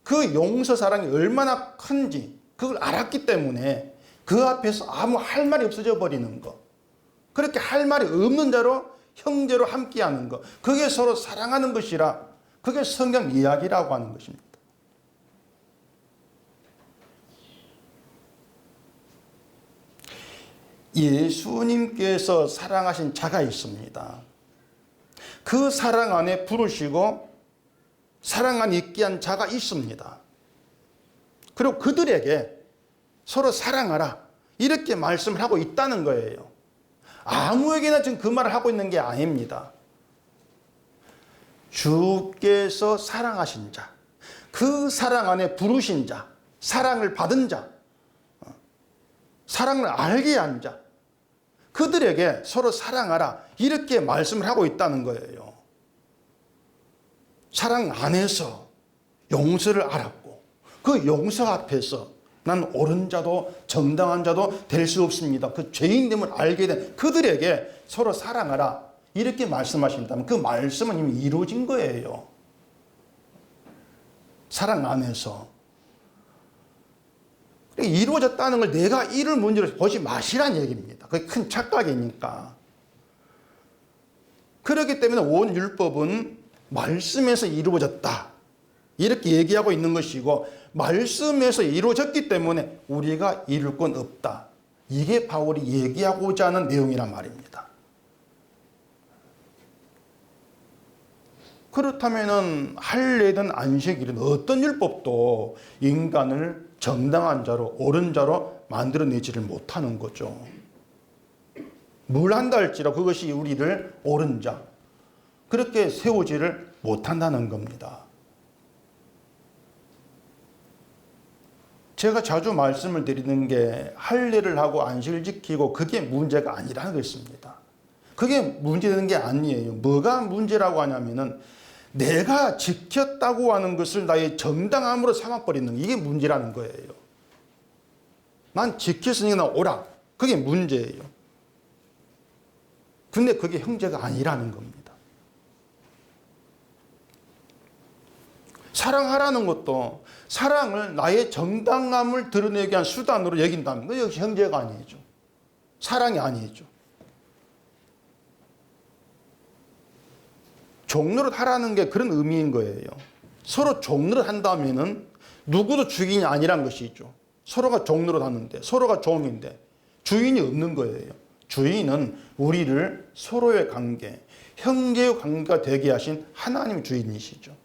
그 용서 사랑이 얼마나 큰지 그걸 알았기 때문에 그 앞에서 아무 할 말이 없어져 버리는 거, 그렇게 할 말이 없는 자로 형제로 함께하는 것, 그게 서로 사랑하는 것이라 그게 성경 이야기라고 하는 것입니다. 예수님께서 사랑하신 자가 있습니다. 그 사랑 안에 부르시고 사랑 안에 있게 한 자가 있습니다. 그리고 그들에게 서로 사랑하라 이렇게 말씀을 하고 있다는 거예요. 아무에게나 지금 그 말을 하고 있는 게 아닙니다. 주께서 사랑하신 자, 그 사랑 안에 부르신 자, 사랑을 받은 자, 사랑을 알게 한 자, 그들에게 서로 사랑하라 이렇게 말씀을 하고 있다는 거예요. 사랑 안에서 용서를 알았고 그 용서 앞에서 난 옳은 자도 정당한 자도 될 수 없습니다. 그 죄인됨을 알게 된 그들에게 서로 사랑하라 이렇게 말씀하신다면 그 말씀은 이미 이루어진 거예요. 사랑 안에서 이루어졌다는 걸 내가 이를 문제로 보지 마시란 얘기입니다. 그게 큰 착각이니까. 그렇기 때문에 온 율법은 말씀에서 이루어졌다 이렇게 얘기하고 있는 것이고 말씀에서 이루어졌기 때문에 우리가 이룰 건 없다. 이게 바울이 얘기하고자 하는 내용이란 말입니다. 그렇다면 할례든 안식일은 어떤 율법도 인간을 정당한 자로 옳은 자로 만들어내지를 못하는 거죠. 뭘 한다 할지라도 그것이 우리를 옳은 자 그렇게 세우지를 못한다는 겁니다. 제가 자주 말씀을 드리는 게 할례를 하고 안식을 지키고 그게 문제가 아니라는 것입니다. 그게 문제되는 게 아니에요. 뭐가 문제라고 하냐면은 내가 지켰다고 하는 것을 나의 정당함으로 삼아버리는 이게 문제라는 거예요. 난 지켰으니까 나 오라. 그게 문제예요. 근데 그게 형제가 아니라는 겁니다. 사랑하라는 것도 사랑을 나의 정당함을 드러내기 위한 수단으로 여긴다면 그 역시 형제가 아니죠. 사랑이 아니죠. 종노릇 하라는 게 그런 의미인 거예요. 서로 종노릇 한다면은 누구도 주인이 아니란 것이죠. 서로가 종노릇 하는데 서로가 종인데 주인이 없는 거예요. 주인은 우리를 서로의 관계, 형제의 관계가 되게 하신 하나님 주인이시죠.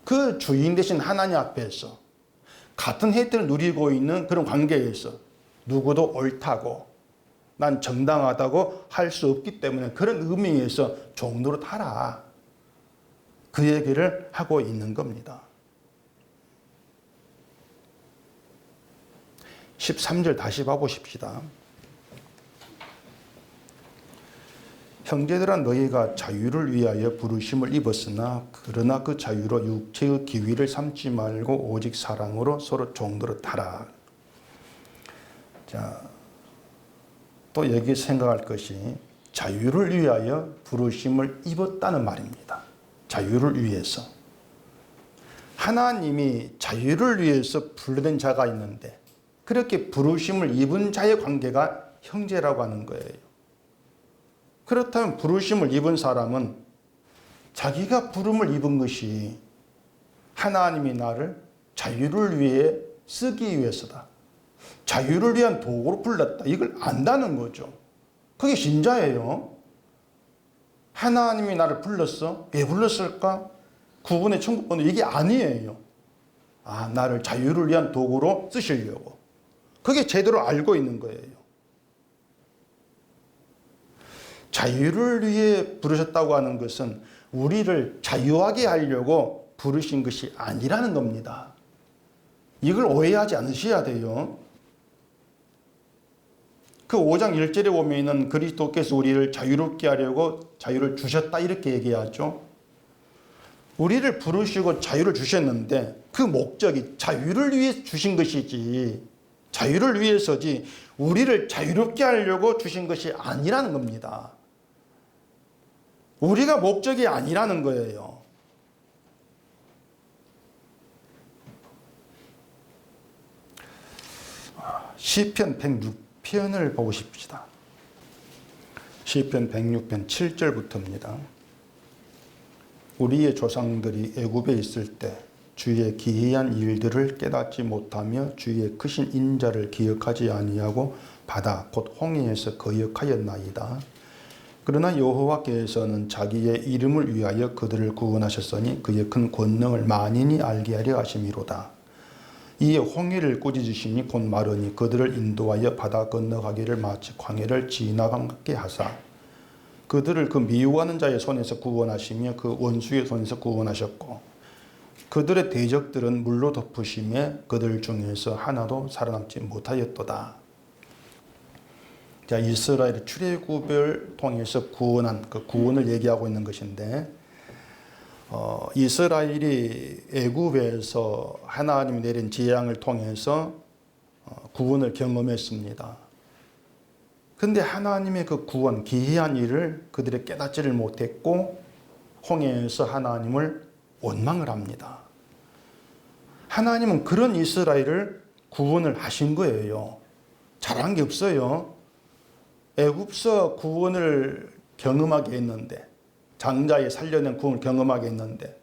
그 주인 되신 하나님 앞에서 같은 혜택을 누리고 있는 그런 관계에서 누구도 옳다고 난 정당하다고 할 수 없기 때문에 그런 의미에서 종노릇 하라. 그 얘기를 하고 있는 겁니다. 13절 다시 봐보십시다. 형제들아 너희가 자유를 위하여 부르심을 입었으나 그러나 그 자유로 육체의 기위를 삼지 말고 오직 사랑으로 서로 종노릇하라. 자, 또 여기 생각할 것이 자유를 위하여 부르심을 입었다는 말입니다. 자유를 위해서. 하나님이 자유를 위해서 불러낸 자가 있는데 그렇게 부르심을 입은 자의 관계가 형제라고 하는 거예요. 그렇다면 부르심을 입은 사람은 자기가 부름을 입은 것이 하나님이 나를 자유를 위해 쓰기 위해서다. 자유를 위한 도구로 불렀다. 이걸 안다는 거죠. 그게 신자예요. 하나님이 나를 불렀어? 왜 불렀을까? 구원의 천국번호 이게 아니에요. 나를 자유를 위한 도구로 쓰시려고. 그게 제대로 알고 있는 거예요. 자유를 위해 부르셨다고 하는 것은 우리를 자유하게 하려고 부르신 것이 아니라는 겁니다. 이걸 오해하지 않으셔야 돼요. 그 5장 1절에 보면은 그리스도께서 우리를 자유롭게 하려고 자유를 주셨다 이렇게 얘기하죠. 우리를 부르시고 자유를 주셨는데 그 목적이 자유를 위해 주신 것이지, 자유를 위해서지 우리를 자유롭게 하려고 주신 것이 아니라는 겁니다. 우리가 목적이 아니라는 거예요. 시편 106편을 보고 싶시다. 시편 106편 7절부터입니다. 우리의 조상들이 애굽에 있을 때 주의 기이한 일들을 깨닫지 못하며 주의 크신 인자를 기억하지 아니하고 바다 곧 홍해에서 거역하였나이다. 그러나 여호와께서는 자기의 이름을 위하여 그들을 구원하셨으니 그의 큰 권능을 만인이 알게 하려 하심이로다. 이에 홍해를 꾸짖으시니 곧 마르니 그들을 인도하여 바다 건너가기를 마치 광야를 지나가게 하사 그들을 그 미워하는 자의 손에서 구원하시며 그 원수의 손에서 구원하셨고 그들의 대적들은 물로 덮으심에 그들 중에서 하나도 살아남지 못하였도다. 자, 이스라엘의 출애굽을 통해서 구원한 그 구원을 얘기하고 있는 것인데, 이스라엘이 애굽에서 하나님이 내린 재앙을 통해서 구원을 경험했습니다. 근데 하나님의 그 구원, 기이한 일을 그들이 깨닫지를 못했고 홍해에서 하나님을 원망을 합니다. 하나님은 그런 이스라엘을 구원을 하신 거예요. 잘한 게 없어요. 애굽서 구원을 경험하게 했는데, 장자의 살려낸 구원을 경험하게 했는데,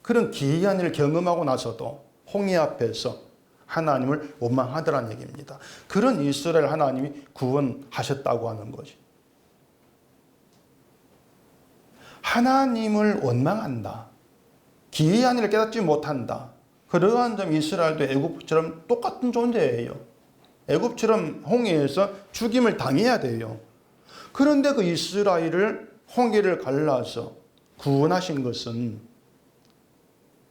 그런 기이한 일을 경험하고 나서도 홍해 앞에서 하나님을 원망하더라는 얘기입니다. 그런 이스라엘 하나님이 구원하셨다고 하는 거지. 하나님을 원망한다. 기이한 일을 깨닫지 못한다. 그러한 점 이스라엘도 애굽처럼 똑같은 존재예요. 애굽처럼 홍해에서 죽임을 당해야 돼요. 그런데 그 이스라엘을 홍해를 갈라서 구원하신 것은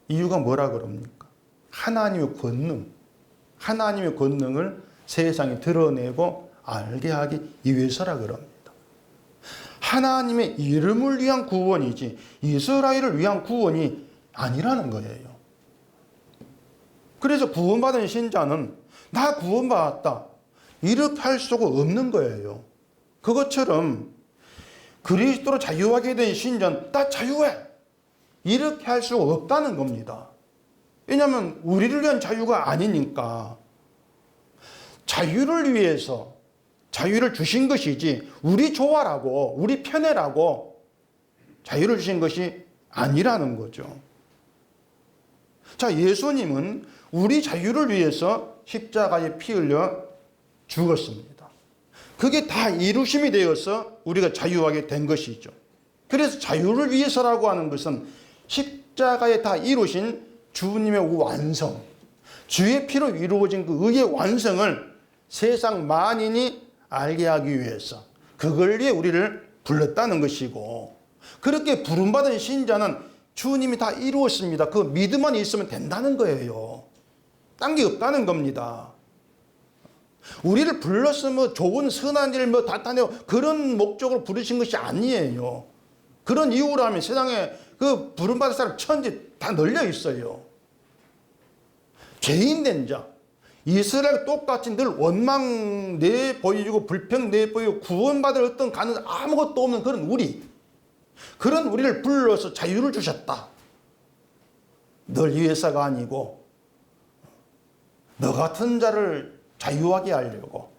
이유가 뭐라 그럽니까? 하나님의 권능, 하나님의 권능을 세상에 드러내고 알게 하기 위해서라 그럽니다. 하나님의 이름을 위한 구원이지 이스라엘을 위한 구원이 아니라는 거예요. 그래서 구원받은 신자는 나 구원받았다 이렇게 할 수가 없는 거예요. 그것처럼 그리스도로 자유하게 된 신자는 나 자유해 이렇게 할 수가 없다는 겁니다. 왜냐하면 우리를 위한 자유가 아니니까. 자유를 위해서 자유를 주신 것이지 우리 좋아라고 우리 편애라고 자유를 주신 것이 아니라는 거죠. 자, 예수님은 우리 자유를 위해서 십자가에 피 흘려 죽었습니다. 그게 다 이루심이 되어서 우리가 자유하게 된 것이죠. 그래서 자유를 위해서라고 하는 것은 십자가에 다 이루신 주님의 완성, 주의 피로 이루어진 그 의의 완성을 세상 만인이 알게 하기 위해서 그걸 위해 우리를 불렀다는 것이고, 그렇게 부름받은 신자는 주님이 다 이루었습니다. 그 믿음만 있으면 된다는 거예요. 딴 게 없다는 겁니다. 우리를 불러서 뭐 좋은 선한 일 뭐 나타내고 그런 목적으로 부르신 것이 아니에요. 그런 이유로 하면 세상에 그 부름받은 사람 천지 다 널려 있어요. 죄인 된 자, 이스라엘 똑같이 늘 원망 내보이고 불평 내보이고 구원받을 어떤 가능성 아무것도 없는 그런 그런 우리를 불러서 자유를 주셨다. 널 위해서가 아니고 너 같은 자를 자유하게 하려고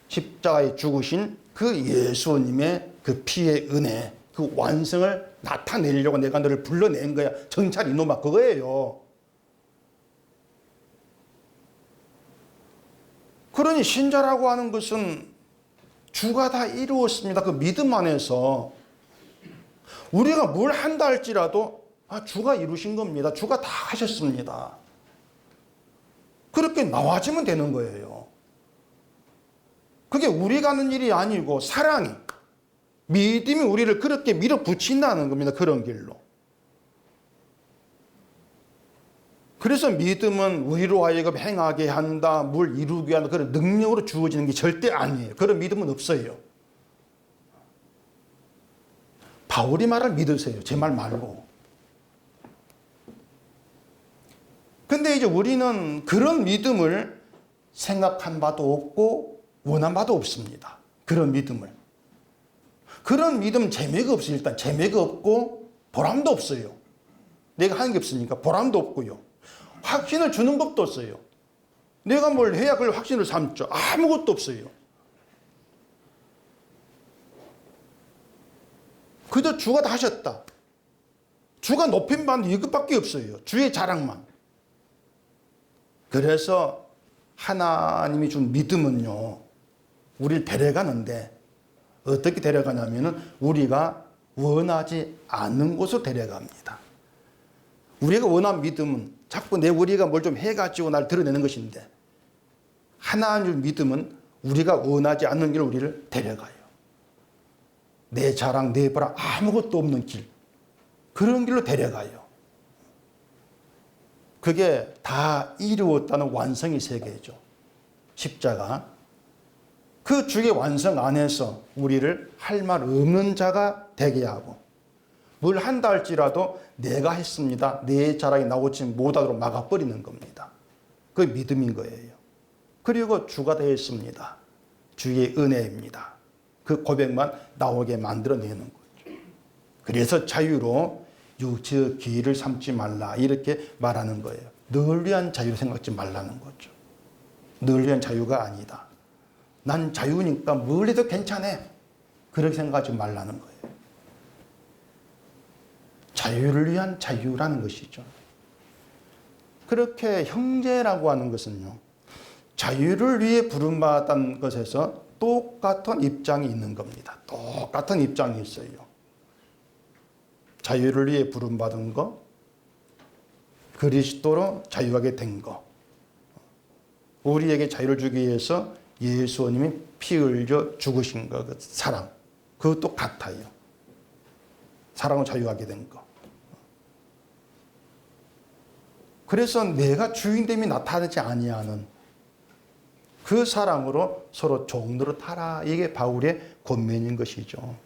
십자가에 죽으신 그 예수님의 그 피의 은혜, 그 완성을 나타내려고 내가 너를 불러낸 거야. 정찰 이놈아, 그거예요. 그러니 신자라고 하는 것은 주가 다 이루었습니다. 그 믿음 안에서 우리가 뭘 한다 할지라도 주가 이루신 겁니다. 주가 다 하셨습니다. 그렇게 나와지면 되는 거예요. 그게 우리가 하는 일이 아니고 사랑이, 믿음이 우리를 그렇게 밀어붙인다는 겁니다. 그런 길로. 그래서 믿음은 우리로 하여금 행하게 한다, 뭘 이루게 한다, 그런 능력으로 주어지는 게 절대 아니에요. 그런 믿음은 없어요. 바울이 말을 믿으세요. 제 말 말고. 근데 이제 우리는 그런 믿음을 생각한 바도 없고 원한 바도 없습니다. 그런 믿음을. 그런 믿음은 재미가 없어요. 일단 재미가 없고 보람도 없어요. 내가 하는 게 없으니까 보람도 없고요. 확신을 주는 법도 없어요. 내가 뭘 해야 그걸 확신을 삼죠. 아무것도 없어요. 그저 주가 다 하셨다. 주가 높임받는 이것밖에 없어요. 주의 자랑만. 그래서 하나님이 준 믿음은요, 우리를 데려가는데 어떻게 데려가냐면은 우리가 원하지 않는 곳으로 데려갑니다. 우리가 원하는 믿음은 자꾸 우리가 뭘 좀 해가지고 날 드러내는 것인데, 하나님의 믿음은 우리가 원하지 않는 길로 우리를 데려가요. 내 자랑, 내 보람, 아무것도 없는 길. 그런 길로 데려가요. 그게 다 이루었다는 완성의 세계죠. 십자가. 그 주의 완성 안에서 우리를 할 말 없는 자가 되게 하고, 뭘 한다 할지라도 내가 했습니다, 내 자랑이 나오지 못하도록 막아버리는 겁니다. 그게 믿음인 거예요. 그리고 주가 되었습니다. 주의 은혜입니다. 그 고백만 나오게 만들어내는 거죠. 그래서 자유로 육체의 기회를 삼지 말라, 이렇게 말하는 거예요. 널 위한 자유를 생각지 말라는 거죠. 널 위한 자유가 아니다. 난 자유니까 뭘 해도 괜찮아, 그렇게 생각하지 말라는 거예요. 자유를 위한 자유라는 것이죠. 그렇게 형제라고 하는 것은요, 자유를 위해 부름받았다는 것에서 똑같은 입장이 있는 겁니다. 똑같은 입장이 있어요. 자유를 위해 부름받은 거, 그리스도로 자유하게 된 거, 우리에게 자유를 주기 위해서 예수님이 피 흘려 죽으신 거, 그 사랑, 그것도 같아요. 사랑으로 자유하게 된 거. 그래서 내가 주인됨이 나타나지 아니하는 그 사랑으로 서로 종로로 타라, 이게 바울의 권면인 것이죠.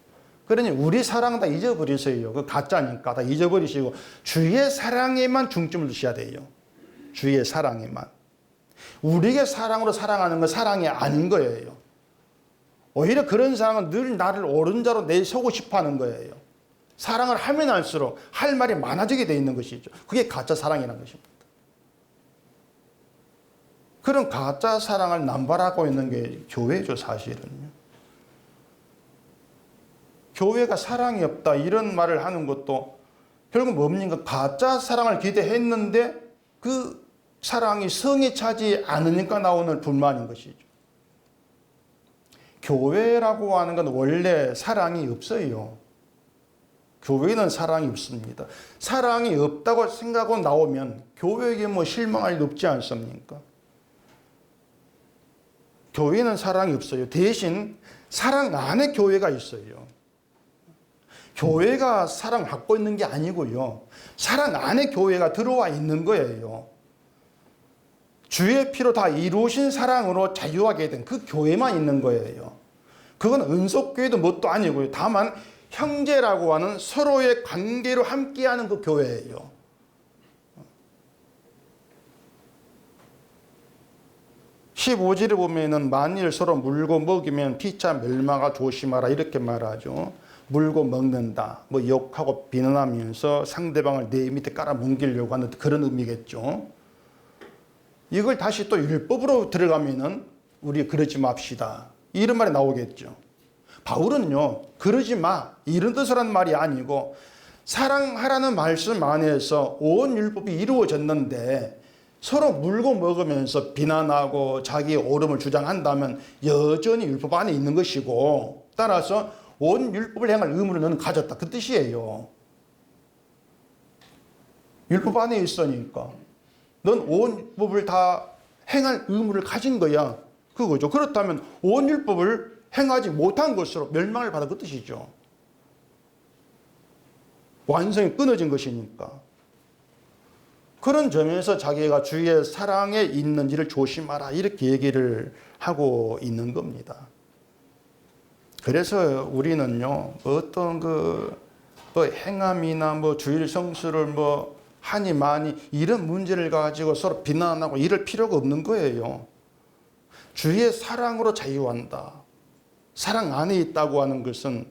그러니 우리 사랑 다 잊어버리세요. 그 가짜니까 다 잊어버리시고 주의 사랑에만 중점을 두셔야 돼요. 주의 사랑에만. 우리에게 사랑으로 사랑하는 건 사랑이 아닌 거예요. 오히려 그런 사랑은 늘 나를 옳은 자로 내세우고 싶어 하는 거예요. 사랑을 하면 할수록 할 말이 많아지게 돼 있는 것이죠. 그게 가짜 사랑이라는 것입니다. 그런 가짜 사랑을 남발하고 있는 게 교회죠, 사실은요. 교회가 사랑이 없다, 이런 말을 하는 것도 결국 뭡니까? 가짜 사랑을 기대했는데 그 사랑이 성에 차지 않으니까 나오는 불만인 것이죠. 교회라고 하는 건 원래 사랑이 없어요. 교회는 사랑이 없습니다. 사랑이 없다고 생각하고 나오면 교회에게 뭐 실망할 일 없지 않습니까? 교회는 사랑이 없어요. 대신 사랑 안에 교회가 있어요. 교회가 사랑 받고 있는 게 아니고요, 사랑 안에 교회가 들어와 있는 거예요. 주의 피로 다 이루신 사랑으로 자유하게 된 그 교회만 있는 거예요. 그건 은속교회도 뭣도 아니고요. 다만 형제라고 하는 서로의 관계로 함께하는 그 교회예요. (15절에) 보면은 만일 서로 물고 먹이면 피차 멸망하 조심하라, 이렇게 말하죠. 물고 먹는다, 뭐 욕하고 비난하면서 상대방을 내 밑에 깔아뭉개려고 하는 그런 의미겠죠. 이걸 다시 또 율법으로 들어가면은 우리 그러지 맙시다, 이런 말이 나오겠죠. 바울은요, 그러지 마, 이런 뜻을 한 말이 아니고 사랑하라는 말씀 안에서 온 율법이 이루어졌는데 서로 물고 먹으면서 비난하고 자기의 옳음을 주장한다면 여전히 율법 안에 있는 것이고, 따라서 온 율법을 행할 의무를 너는 가졌다, 그 뜻이에요. 율법 안에 있으니까 넌 온 율법을 다 행할 의무를 가진 거야, 그거죠. 그렇다면 온 율법을 행하지 못한 것으로 멸망을 받아, 그 뜻이죠. 완성이 끊어진 것이니까. 그런 점에서 자기가 주의 사랑에 있는지를 조심하라, 이렇게 얘기를 하고 있는 겁니다. 그래서 우리는요, 어떤 뭐 행함이나 뭐 주일 성수를 뭐 하니 마니 이런 문제를 가지고 서로 비난하고 이럴 필요가 없는 거예요. 주의 사랑으로 자유한다, 사랑 안에 있다고 하는 것은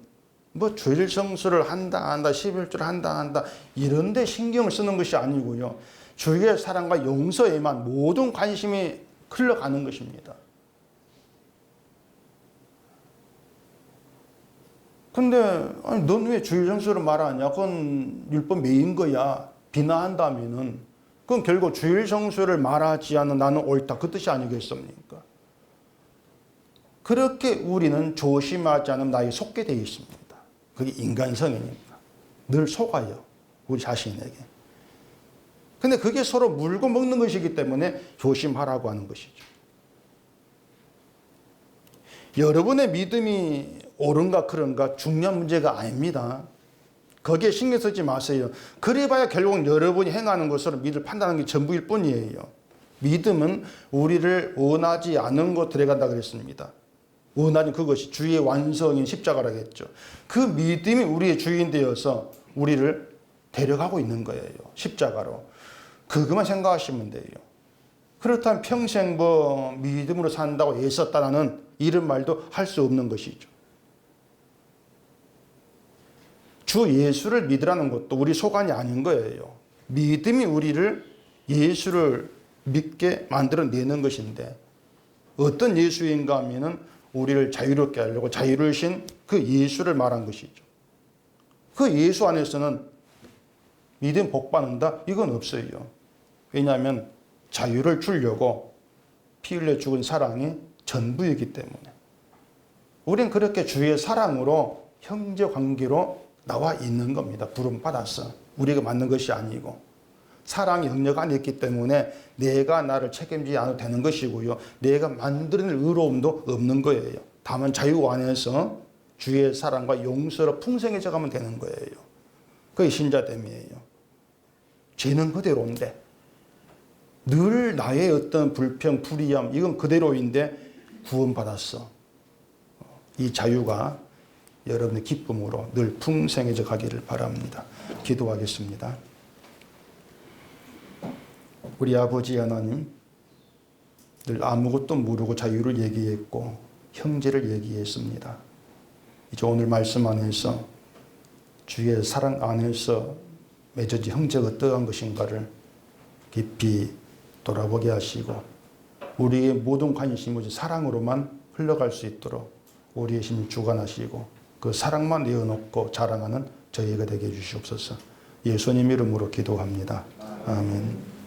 뭐 주일 성수를 한다 안 한다, 11주를 한다 안 한다 이런 데 신경을 쓰는 것이 아니고요, 주의 사랑과 용서에만 모든 관심이 흘러가는 것입니다. 근데 아니, 넌 왜 주일 성수를 말하냐? 그건 율법 매인 거야, 비난한다면은 그건 결국 주일 성수를 말하지 않는 나는 옳다, 그 뜻이 아니겠습니까? 그렇게 우리는 조심하지 않으면 나에게 속게 되어 있습니다. 그게 인간성이니까 늘 속아요, 우리 자신에게. 근데 그게 서로 물고 먹는 것이기 때문에 조심하라고 하는 것이죠. 여러분의 믿음이 옳은가 그런가 중요한 문제가 아닙니다. 거기에 신경 쓰지 마세요. 그래봐야 결국은 여러분이 행하는 것으로 믿음을 판단하는 게 전부일 뿐이에요. 믿음은 우리를 원하지 않은 곳 들어간다 그랬습니다. 원하는 그것이 주의 완성인 십자가라고 했죠. 그 믿음이 우리의 주인 되어서 우리를 데려가고 있는 거예요, 십자가로. 그것만 생각하시면 돼요. 그렇다면 평생 뭐 믿음으로 산다고 애썼다는 이런 말도 할 수 없는 것이죠. 주 예수를 믿으라는 것도 우리 소관이 아닌 거예요. 믿음이 우리를 예수를 믿게 만들어내는 것인데, 어떤 예수인가 하면은 우리를 자유롭게 하려고 자유를 신 그 예수를 말한 것이죠. 그 예수 안에서는 믿음 복 받는다, 이건 없어요. 왜냐하면 자유를 주려고 피 흘려 죽은 사랑이 전부이기 때문에. 우리는 그렇게 주의 사랑으로 형제 관계로 나와 있는 겁니다. 부름 받았어. 우리가 맞는 것이 아니고. 사랑이 영역 안에 있기 때문에 내가 나를 책임지지 않아도 되는 것이고요, 내가 만들어낼 의로움도 없는 거예요. 다만 자유 안에서 주의 사랑과 용서로 풍성해져 가면 되는 거예요. 그게 신자됨이에요. 죄는 그대로인데 늘 나의 어떤 불평, 불이함 이건 그대로인데 구원받았어. 이 자유가 여러분의 기쁨으로 늘 풍성해져 가기를 바랍니다. 기도하겠습니다. 우리 아버지 하나님, 늘 아무것도 모르고 자유를 얘기했고 형제를 얘기했습니다. 이제 오늘 말씀 안에서 주의 사랑 안에서 맺어진 형제가 어떠한 것인가를 깊이 돌아보게 하시고 우리의 모든 관심이 오직 사랑으로만 흘러갈 수 있도록 우리의 심을 주관하시고 그 사랑만 내어놓고 자랑하는 저희가 되게 해주시옵소서. 예수님 이름으로 기도합니다. 아멘.